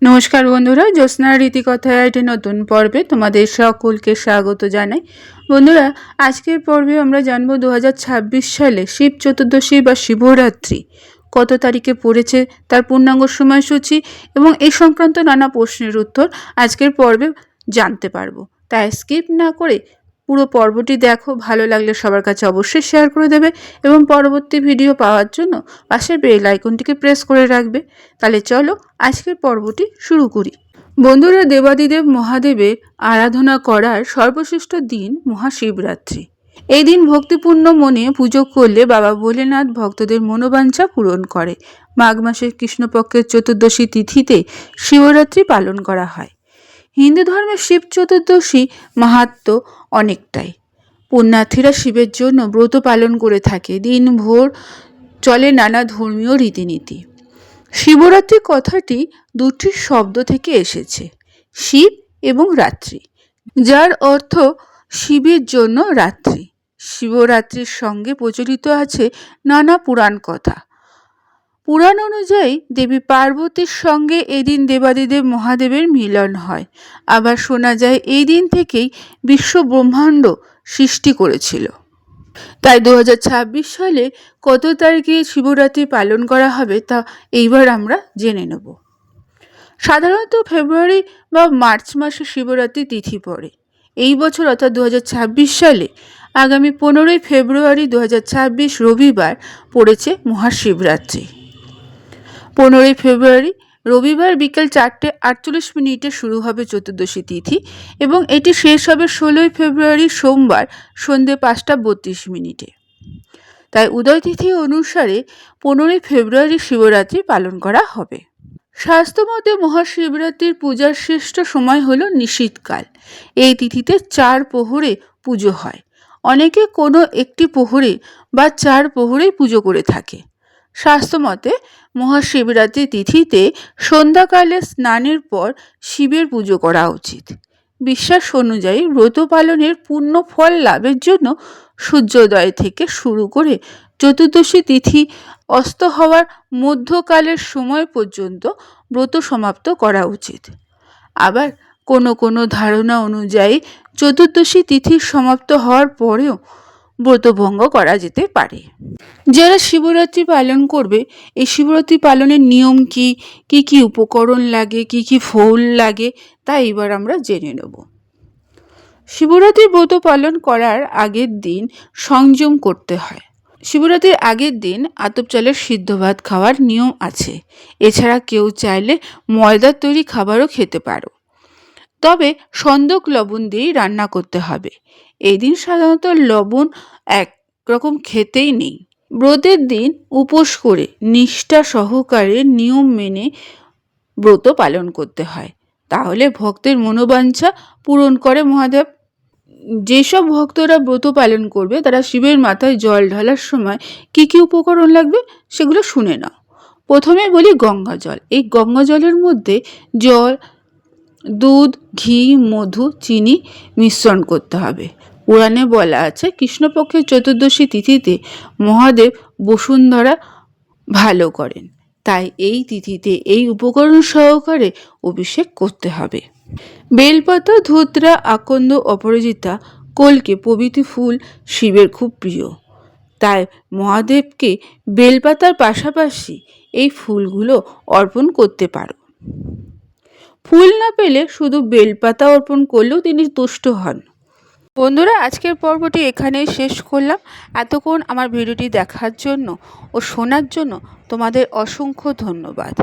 নমস্কার বন্ধুরা, জ্যোৎস্নার রীতিকথায় একটি নতুন পর্বে তোমাদের সকলকে স্বাগত জানাই। বন্ধুরা, আজকের পর্বে আমরা জানবো 2026 সালে শিব চতুর্দশী বা শিবরাত্রি কত তারিখে পড়েছে, তার পূর্ণাঙ্গ সময়সূচি এবং এই সংক্রান্ত নানা প্রশ্নের উত্তর আজকের পর্বে জানতে পারবো। তাই স্কিপ না করে পুরো পর্বটি দেখো। ভালো লাগলে সবার কাছে অবশ্যই শেয়ার করে দেবে এবং পরবর্তী ভিডিও পাওয়ার জন্য পাশের বেল আইকনটিকে প্রেস করে রাখবে। তাহলে চলো আজকের পর্বটি শুরু করি। বন্ধুরা, দেবাদিদেব মহাদেবের আরাধনা করার সর্বশ্রেষ্ঠ দিন মহাশিবরাত্রি। এই দিন ভক্তিপূর্ণ মনে পুজো করলে বাবা ভোলেনাথ ভক্তদের মনোবাঞ্ছা পূরণ করে। মাঘ মাসের কৃষ্ণপক্ষের চতুর্দশী তিথিতে শিবরাত্রি পালন করা হয়। হিন্দু ধর্মের শিব চতুর্দশী মাহাত্ম্য অনেকটাই। পুণ্যার্থীরা শিবের জন্য ব্রত পালন করে থাকে। দিনভর চলে নানা ধর্মীয় রীতিনীতি। শিবরাত্রি কথাটি দুটি শব্দ থেকে এসেছে, শিব এবং রাত্রি, যার অর্থ শিবের জন্য রাত্রি। শিবরাত্রির সঙ্গে প্রচলিত আছে নানা পুরাণ কথা। পুরাণ অনুযায়ী দেবী পার্বতীর সঙ্গে এদিন দেবাদিদেব মহাদেবের মিলন হয়। আবার শোনা যায় এই দিন থেকেই বিশ্ব ব্রহ্মাণ্ড সৃষ্টি করেছিল। তাই 2026 সালে কত তারিখে শিবরাত্রি পালন করা হবে তা এইবার আমরা জেনে নেব। সাধারণত ফেব্রুয়ারি বা মার্চ মাসে শিবরাত্রি তিথি পড়ে। এই বছর অর্থাৎ 2026 সালে আগামী 15ই ফেব্রুয়ারি 2026 রবিবার পড়েছে মহাশিবরাত্রি। 15ই ফেব্রুয়ারি রবিবার বিকেল 4:48 শুরু হবে চতুর্দশী তিথি এবং এটি শেষ হবে 16ই ফেব্রুয়ারি সোমবার সন্ধ্যে 5:32। তাই উদয় তিথি অনুসারে 15ই ফেব্রুয়ারি শিবরাত্রি পালন করা হবে। শাস্ত্রমতে মহাশিবরাত্রির পূজার শ্রেষ্ঠ সময় হলো নিশীথকাল। এই তিথিতে 4 প্রহরে পুজো হয়। অনেকে কোনো একটি প্রহরে বা 4 প্রহরেই পুজো করে থাকে। শাস্ত্রমতে মহাশিবরাত্রি তিথিতে সন্ধ্যাকালে স্নানের পর শিবের পুজো করা উচিত। বিশ্বাস অনুযায়ী ব্রত পালনের পূর্ণ ফল লাভের জন্য সূর্যোদয় থেকে শুরু করে চতুর্দশী তিথি অস্ত হওয়ার মধ্যকালের সময় পর্যন্ত ব্রত সমাপ্ত করা উচিত। আবার কোনো ধারণা অনুযায়ী চতুর্দশী তিথি সমাপ্ত হওয়ার পরেও ব্রতভঙ্গ করা যেতে পারে। যারা শিবরাত্রি পালন করবে, এই শিবরাত্রি পালনের নিয়ম কি, কি উপকরণ লাগে, কি ফুল লাগে, তা এবার আমরা জেনে নেব। শিবরাত্রি ব্রত পালন করার আগের দিন সংযম করতে হয়। শিবরাত্রির আগের দিন আতপ চালের সিদ্ধ ভাত খাওয়ার নিয়ম আছে। এছাড়া কেউ চাইলে ময়দার তৈরি খাবারও খেতে পারো, তবে সন্দক লবণ দিয়েই রান্না করতে হবে। এই দিন সাধারণত লবণ একরকম খেতেই নেই। ব্রতের দিন উপোস করে নিষ্ঠা সহকারে নিয়ম মেনে ব্রত পালন করতে হয়, তাহলে ভক্তের মনোবাঞ্ছা পূরণ করে মহাদেব। যেসব ভক্তরা ব্রত পালন করবে তারা শিবের মাথায় জল ঢালার সময় কি উপকরণ লাগবে সেগুলো শুনে নাও। প্রথমে বলি গঙ্গা জল। এই গঙ্গা জলের মধ্যে জল, দুধ, ঘি, মধু, চিনি মিশ্রণ করতে হবে। পুরাণে বলা আছে কৃষ্ণপক্ষের চতুর্দশী তিথিতে মহাদেব বসুন্ধরা ভালো করেন, তাই এই তিথিতে এই উপকরণ সহকারে অভিষেক করতে হবে। বেলপাতা, ধুতরা, আকন্দ, অপরাজিতা, কলকে প্রভৃতি ফুল শিবের খুব প্রিয়। তাই মহাদেবকে বেলপাতার পাশাপাশি এই ফুলগুলো অর্পণ করতে পারো। ফুল না পেলে শুধু বেলপাতা অর্পণ করলেও তিনি তুষ্ট হন। বন্ধুরা, আজকের পর্বটি এখানেই শেষ করলাম। এতক্ষণ আমার ভিডিওটি দেখার জন্য ও শোনার জন্য তোমাদের অসংখ্য ধন্যবাদ।